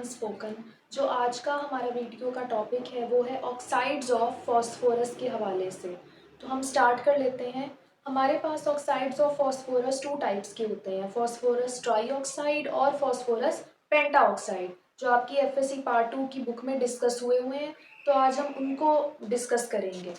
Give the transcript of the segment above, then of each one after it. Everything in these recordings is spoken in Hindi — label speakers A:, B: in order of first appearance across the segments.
A: अनस्पोकन। जो आज का हमारा वीडियो का टॉपिक है वो है ऑक्साइड्स ऑफ फॉस्फोरस के हवाले से। तो हम स्टार्ट कर लेते हैं। हमारे पास oxides of phosphorus two types के होते हैं, फॉस्फोरस ट्राईऑक्साइड और फॉस्फोरस पेंटाऑक्साइड, जो आपकी एफएससी पार्ट 2 की बुक में डिस्कस हुए हैं। तो आज हम उनको डिस्कस करेंगे।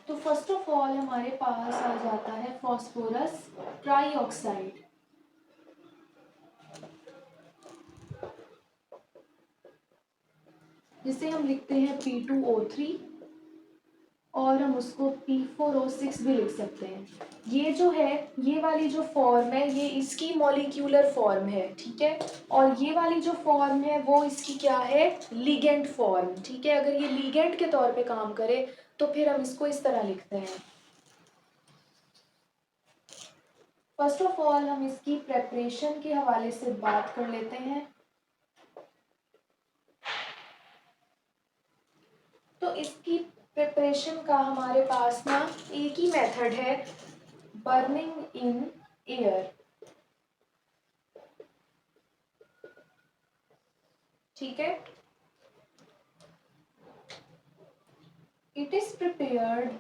A: तो फर्स्ट ऑफ ऑल हमारे पास आ जाता है फॉस्फोरस ट्राईऑक्साइड, जिसे हम लिखते हैं P2O3 और हम उसको P4O6 भी लिख सकते हैं। ये जो है, ये वाली जो फॉर्म है ये इसकी मॉलिक्यूलर फॉर्म है, ठीक है। और ये वाली जो फॉर्म है वो इसकी क्या है, लिगेंड फॉर्म, ठीक है। अगर ये लिगेंड के तौर पे काम करे तो फिर हम इसको इस तरह लिखते हैं। फर्स्ट ऑफ ऑल हम इसकी प्रेपरेशन के हवाले से बात कर लेते हैं। तो इसकी प्रिपरेशन का हमारे पास ना एक ही मेथड है, बर्निंग इन एयर, ठीक है। It is prepared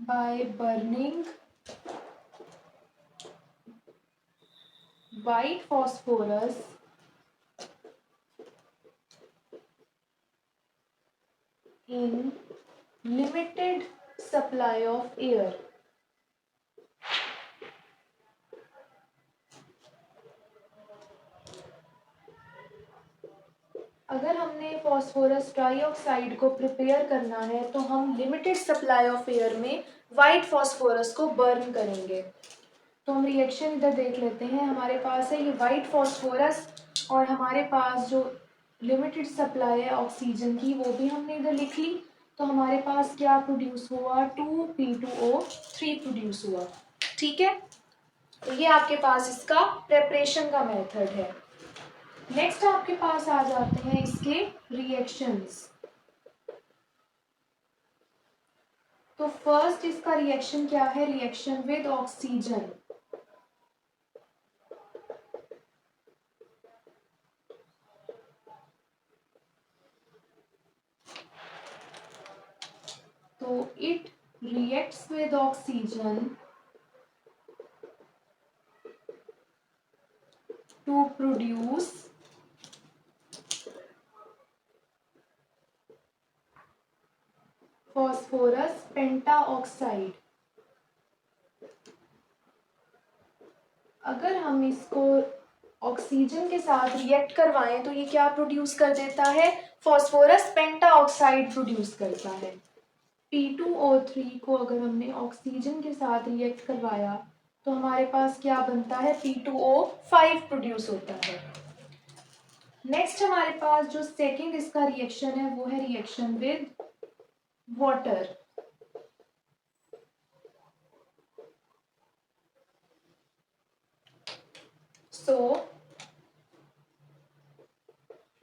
A: by burning white phosphorus in limited supply of air। अगर हमने फॉस्फोरस ट्राईऑक्साइड को प्रिपेयर करना है तो हम लिमिटेड सप्लाई ऑफ एयर में वाइट फॉस्फोरस को बर्न करेंगे। तो हम रिएक्शन इधर देख लेते हैं। हमारे पास है ये वाइट फॉस्फोरस और हमारे पास जो लिमिटेड सप्लाई है ऑक्सीजन की वो भी हमने इधर लिख ली। तो हमारे पास क्या प्रोड्यूस हुआ, 2P2O3 प्रोड्यूस हुआ, ठीक है। तो ये आपके पास इसका प्रेपरेशन का मेथड है। नेक्स्ट आपके पास आ जाते हैं इसके रिएक्शंस। तो फर्स्ट इसका रिएक्शन क्या है, रिएक्शन विद ऑक्सीजन। तो it reacts with oxygen to produce phosphorus pentaoxide। अगर हम इसको ऑक्सीजन के साथ रिएक्ट करवाएं तो ये क्या प्रोड्यूस कर देता है, फॉस्फोरस पेंटाऑक्साइड प्रोड्यूस करता है। P2O3 को अगर हमने ऑक्सीजन के साथ रिएक्ट करवाया तो हमारे पास क्या बनता है, P2O5 प्रोड्यूस होता है। नेक्स्ट हमारे पास जो सेकंड इसका रिएक्शन है वो है reaction with water. So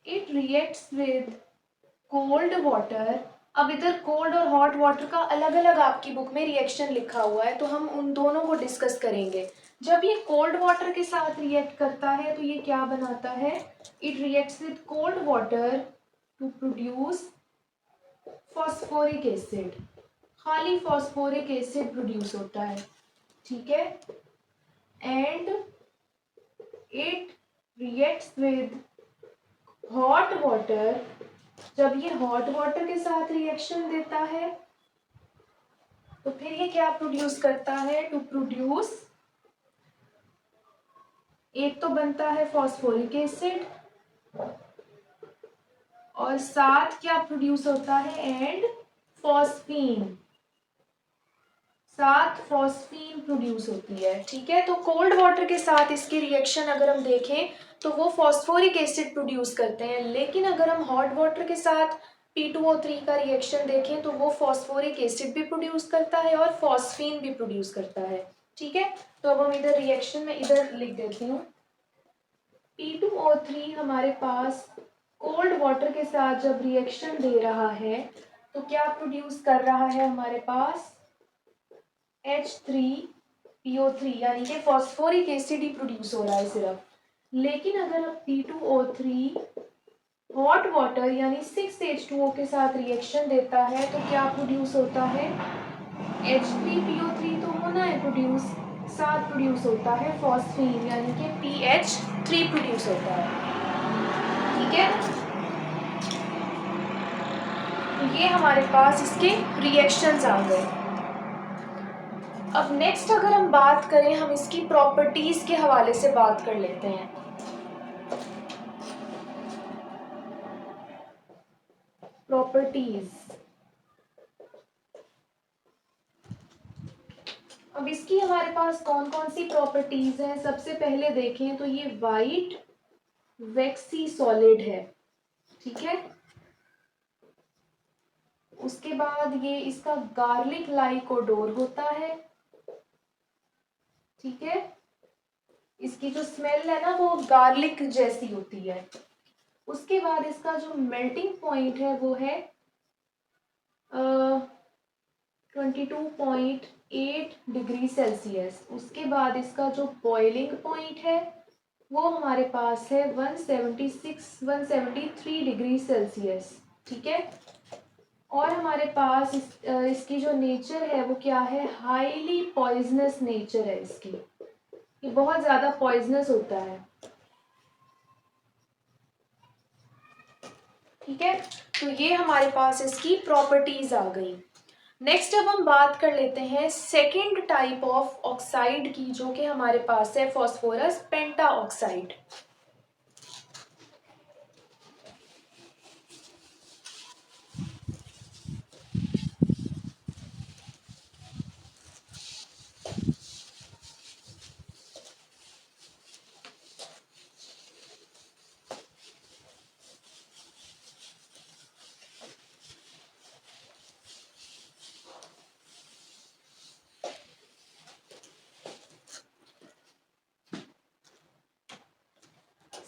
A: it reacts with cold water. अब इधर कोल्ड और हॉट वाटर का अलग अलग आपकी बुक में रिएक्शन लिखा हुआ है, तो हम उन दोनों को डिस्कस करेंगे। जब ये कोल्ड वाटर के साथ रिएक्ट करता है तो ये क्या बनाता है, it reacts with cold water to produce phosphoric acid. खाली फॉस्फोरिक एसिड प्रोड्यूस होता है, ठीक है। And it reacts with hot water. जब ये हॉट वाटर के साथ रिएक्शन देता है तो फिर ये क्या प्रोड्यूस करता है, टू प्रोड्यूस, एक तो बनता है फॉस्फोरिक एसिड और साथ क्या प्रोड्यूस होता है, एंड फॉस्फीन, साथ फॉस्फीन प्रोड्यूस होती है, ठीक है। तो कोल्ड वाटर के साथ इसकी रिएक्शन अगर हम देखें तो वो फॉस्फोरिक एसिड प्रोड्यूस करते हैं, लेकिन अगर हम हॉट वाटर के साथ P2O3 का रिएक्शन देखें तो वो फॉस्फोरिक एसिड भी प्रोड्यूस करता है और फॉस्फीन भी प्रोड्यूस करता है, ठीक है। तो अब हम इधर रिएक्शन में इधर लिख देती हूँ, P2O3 हमारे पास कोल्ड वाटर के साथ जब रिएक्शन दे रहा है तो क्या प्रोड्यूस कर रहा है हमारे पास H3PO3 यानी कि फॉस्फोरिक एसिड ही प्रोड्यूस हो रहा है सिर्फ। लेकिन अगर अब P2O3 हॉट वाटर यानी 6H2O के साथ रिएक्शन देता है तो क्या प्रोड्यूस होता है H3PO3 तो होना है प्रोड्यूस, साथ प्रोड्यूस होता है फॉस्फीन यानी कि PH3 प्रोड्यूस होता है। ठीक है, तो ये हमारे पास इसके रिएक्शंस आ गए। अब नेक्स्ट अगर हम बात करें, हम इसकी प्रॉपर्टीज के हवाले से बात कर लेते हैं। प्रॉपर्टीज, अब इसकी हमारे पास कौन कौन सी प्रॉपर्टीज हैं। सबसे पहले देखें तो ये वाइट वैक्सी सॉलिड है, ठीक है। उसके बाद ये इसका गार्लिक लाइक ओडोर होता है, ठीक है। इसकी जो स्मेल है ना वो गार्लिक जैसी होती है। उसके बाद इसका जो मेल्टिंग पॉइंट है वो है 22.8 डिग्री सेल्सियस। उसके बाद इसका जो बॉइलिंग पॉइंट है वो हमारे पास है 173 डिग्री सेल्सियस, ठीक है। और हमारे पास इसकी जो नेचर है वो क्या है, हाईली पॉइजनस नेचर है इसकी, ये बहुत ज़्यादा पॉइजनस होता है, ठीक है। तो ये हमारे पास इसकी प्रॉपर्टीज आ गई। नेक्स्ट अब हम बात कर लेते हैं सेकेंड टाइप ऑफ ऑक्साइड की, जो कि हमारे पास है फॉस्फोरस पेंटा ऑक्साइड।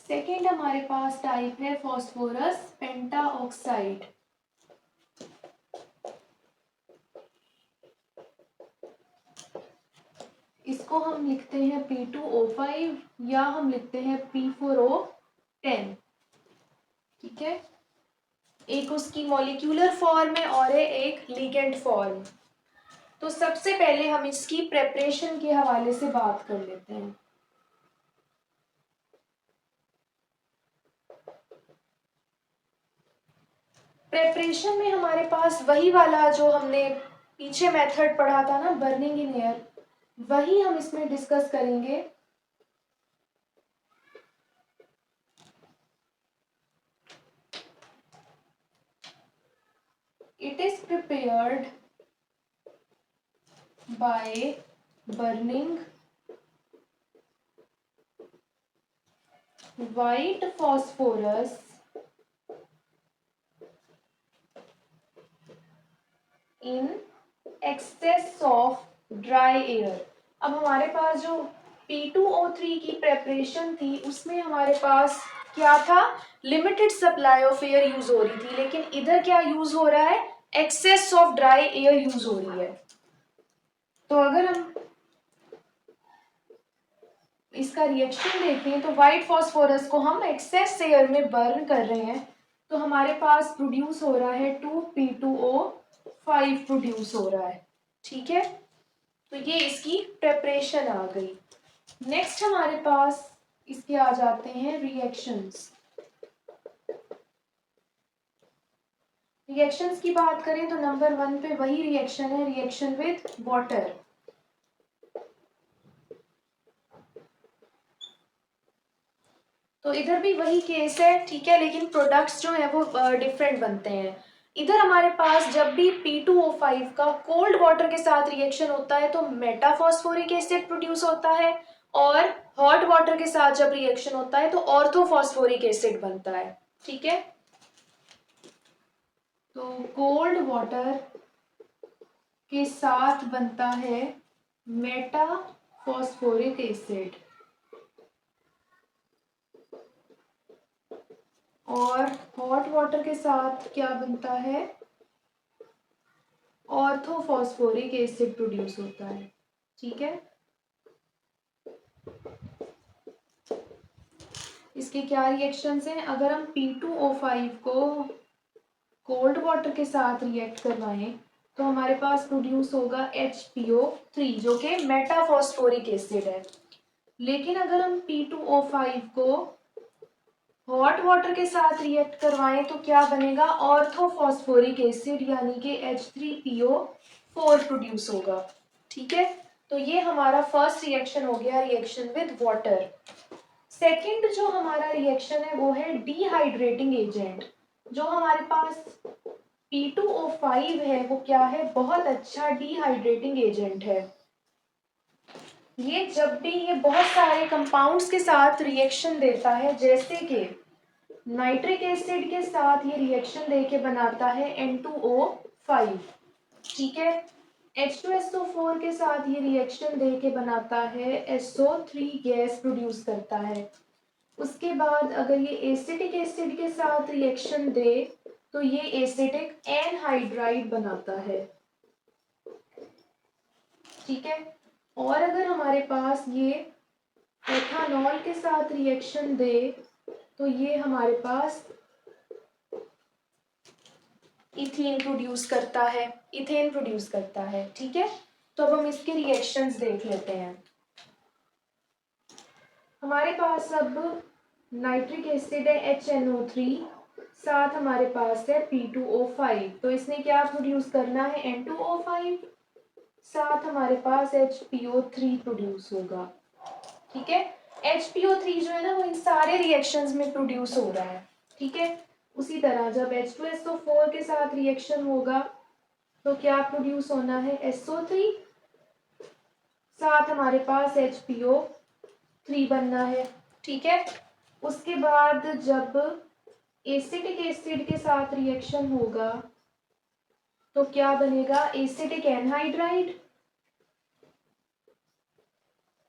A: सेकेंड हमारे पास टाइप है फॉस्फोरस पेंटा ऑक्साइड। इसको हम लिखते हैं P2O5 या हम लिखते हैं P4O10, ठीक है। एक उसकी मॉलिक्यूलर फॉर्म है और है एक लिगेंड फॉर्म। तो सबसे पहले हम इसकी प्रेपरेशन के हवाले से बात कर लेते हैं। प्रेपरेशन में हमारे पास वही वाला जो हमने पीछे मेथड पढ़ा था ना, बर्निंग इन एयर, वही हम इसमें डिस्कस करेंगे। It is prepared by burning white phosphorus in excess of dry air। अब हमारे पास जो P2O3 की प्रेपरेशन थी उसमें हमारे पास क्या था, limited supply of air use हो रही थी, लेकिन इधर क्या यूज हो रहा है, excess of dry air use हो रही है। तो अगर हम इसका रिएक्शन देखें तो व्हाइट फॉस्फोरस को हम एक्सेस एयर में बर्न कर रहे हैं, तो हमारे पास प्रोड्यूस हो रहा है 2P2O5 प्रोड्यूस हो रहा है, ठीक है। तो ये इसकी प्रेपरेशन आ गई। नेक्स्ट हमारे पास इसके आ जाते हैं रिएक्शंस। रिएक्शंस की बात करें तो नंबर 1 पे वही रिएक्शन है, रिएक्शन विद वाटर। तो इधर भी वही केस है, ठीक है, लेकिन प्रोडक्ट्स जो है वो डिफरेंट बनते हैं। इधर हमारे पास जब भी P2O5 का कोल्ड वाटर के साथ रिएक्शन होता है तो मेटाफॉस्फोरिक एसिड प्रोड्यूस होता है, और हॉट वाटर के साथ जब रिएक्शन होता है तो ऑर्थोफॉस्फोरिक एसिड बनता है, ठीक है। तो कोल्ड वाटर के साथ बनता है मेटाफॉस्फोरिक एसिड, और हॉट वाटर के साथ क्या बनता है, ऑर्थोफॉस्फोरिक एसिड प्रोड्यूस होता है। ठीक है, इसके क्या रिएक्शंस हैं, अगर हम P2O5 को कोल्ड वाटर के साथ रिएक्ट करवाएं तो हमारे पास प्रोड्यूस होगा HPO3 जो कि मेटाफॉस्फोरिक एसिड है। लेकिन अगर हम P2O5 को हॉट वाटर के साथ रिएक्ट करवाएं तो क्या बनेगा, ऑर्थोफॉस्फोरिक एसिड यानी कि H3PO4 प्रोड्यूस होगा। ठीक है, तो ये हमारा फर्स्ट रिएक्शन हो गया, रिएक्शन विद वाटर। सेकंड जो हमारा रिएक्शन है वो है डिहाइड्रेटिंग एजेंट। जो हमारे पास P2O5 है वो क्या है, बहुत अच्छा डिहाइड्रेटिंग एजेंट है। ये जब भी ये बहुत सारे कंपाउंड्स के साथ रिएक्शन देता है, जैसे कि नाइट्रिक एसिड के साथ ये रिएक्शन देके बनाता है N2O5। ठीक है, H2SO4 के साथ ये रिएक्शन देके बनाता है SO3 गैस प्रोड्यूस करता है। उसके बाद अगर ये एसिटिक एसिड के साथ रिएक्शन दे तो ये एसिटिक एनहाइड्राइड बनाता है। ठीक है, और अगर हमारे पास ये एथानॉल के साथ रिएक्शन दे तो ये हमारे पास इथेन प्रोड्यूस करता है, इथेन प्रोड्यूस करता है। ठीक है, तो अब हम इसके रिएक्शंस देख लेते हैं। हमारे पास अब नाइट्रिक एसिड है HNO3, साथ हमारे पास है P2O5, तो इसने क्या प्रोड्यूस करना है, N2O5, साथ हमारे पास HPO3 प्रोड्यूस होगा। ठीक है, HPO3 जो है ना वो इन सारे रिएक्शंस में प्रोड्यूस हो रहा है। ठीक है, उसी तरह जब H2SO4 के साथ रिएक्शन होगा तो क्या प्रोड्यूस होना है, SO3, साथ हमारे पास HPO3 बनना है। ठीक है, उसके बाद जब एसिटिक एसिड के साथ रिएक्शन होगा तो क्या बनेगा, एसिटिक एनहाइड्राइड,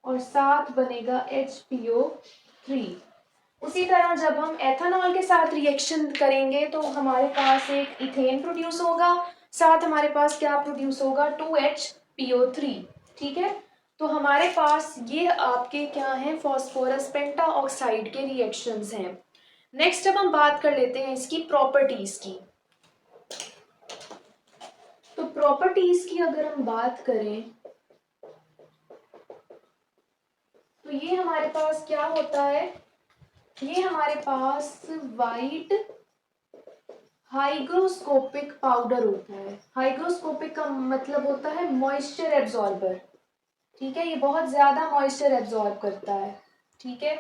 A: और साथ बनेगा HPO3। उसी तरह जब हम एथेनॉल के साथ रिएक्शन करेंगे तो हमारे पास एक इथेन प्रोड्यूस होगा, साथ हमारे पास क्या प्रोड्यूस होगा, 2HPO3। ठीक है, तो हमारे पास ये आपके क्या हैं, फॉस्फोरस पेंटा ऑक्साइड के रिएक्शंस हैं। नेक्स्ट अब हम बात कर लेते हैं इसकी प्रॉपर्टीज की। तो प्रॉपर्टीज की अगर हम बात करें तो ये हमारे पास क्या होता है, ये हमारे पास वाइट हाइग्रोस्कोपिक पाउडर होता है। हाइग्रोस्कोपिक का मतलब होता है मॉइस्चर एब्जॉर्बर। ठीक है, ये बहुत ज्यादा मॉइस्चर एब्जॉर्ब करता है। ठीक है,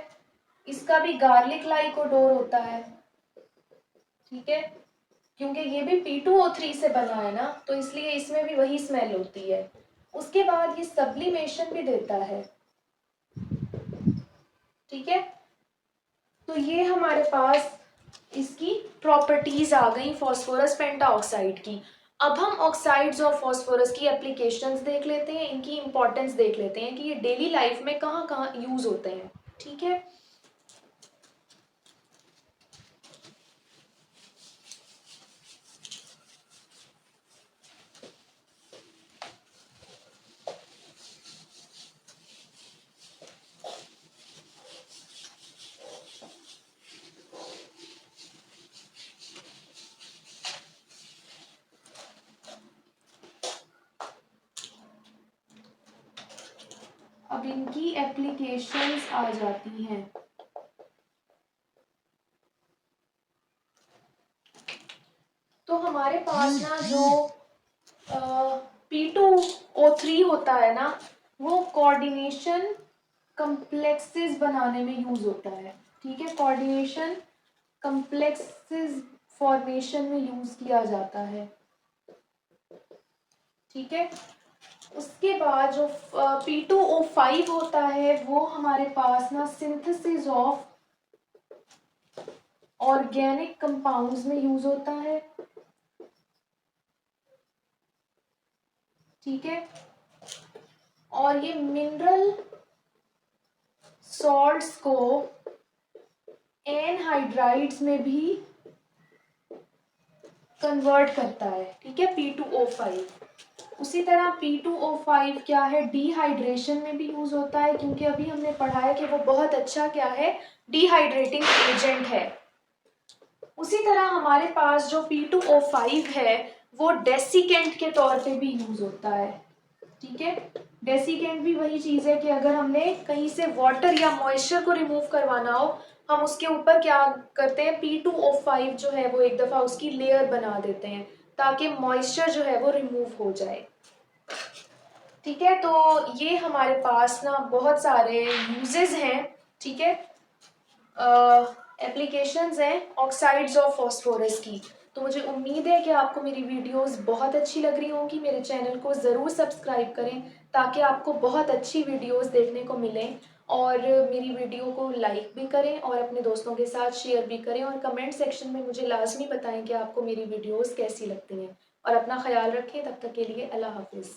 A: इसका भी गार्लिक लाइक ओडोर होता है। ठीक है, क्योंकि ये भी P2O3 से बना है ना, तो इसलिए इसमें भी वही स्मेल होती है। उसके बाद ये सब्लिमेशन भी देता है। ठीक है, तो ये हमारे पास इसकी प्रॉपर्टीज आ गई फॉस्फोरस पेंटाऑक्साइड की। अब हम ऑक्साइड्स ऑफ फॉस्फोरस की एप्लीकेशंस देख लेते हैं, इनकी इंपॉर्टेंस देख लेते हैं कि ये डेली लाइफ में कहाँ कहाँ यूज होते हैं। ठीक है, अब इनकी एप्लीकेशंस आ जाती हैं। तो हमारे पास ना जो P2O3 होता है ना, वो कोऑर्डिनेशन कम्प्लेक्सेस बनाने में यूज होता है। ठीक है, कोऑर्डिनेशन कम्प्लेक्सेस फॉर्मेशन में यूज किया जाता है। ठीक है, उसके बाद जो P2O5 होता है वो हमारे पास ना सिंथेसिस ऑफ ऑर्गेनिक कंपाउंड्स में यूज होता है। ठीक है, और ये मिनरल सॉल्ट्स को एनहाइड्राइड्स में भी कन्वर्ट करता है, ठीक है, P2O5। उसी तरह P2O5 क्या है, डिहाइड्रेशन में भी यूज होता है, क्योंकि अभी हमने पढ़ा है कि वो बहुत अच्छा क्या है, डिहाइड्रेटिंग एजेंट है। उसी तरह हमारे पास जो P2O5 है वो डेसिकेंट के तौर पे भी यूज होता है, ठीक है। डेसिकेंट भी वही चीज है कि अगर हमने कहीं से वाटर या मॉइस्चर को रिमूव करवाना हो, हम उसके ऊपर क्या करते हैं, P2O5 जो है वो एक दफा उसकी लेयर बना देते हैं ताकि मॉइस्चर जो है वो रिमूव हो जाए, ठीक है। तो ये हमारे पास ना बहुत सारे यूजेस हैं, ठीक है, एप्लीकेशंस हैं ऑक्साइड्स ऑफ फॉस्फोरस की। तो मुझे उम्मीद है कि आपको मेरी वीडियोस बहुत अच्छी लग रही होंगी। मेरे चैनल को ज़रूर सब्सक्राइब करें ताकि आपको बहुत अच्छी वीडियोस देखने को मिलें, और मेरी वीडियो को लाइक भी करें और अपने दोस्तों के साथ शेयर भी करें, और कमेंट सेक्शन में मुझे लाजमी बताएं कि आपको मेरी वीडियोस कैसी लगती हैं। और अपना ख्याल रखें, तब तक के लिए अल्लाह हाफिज़।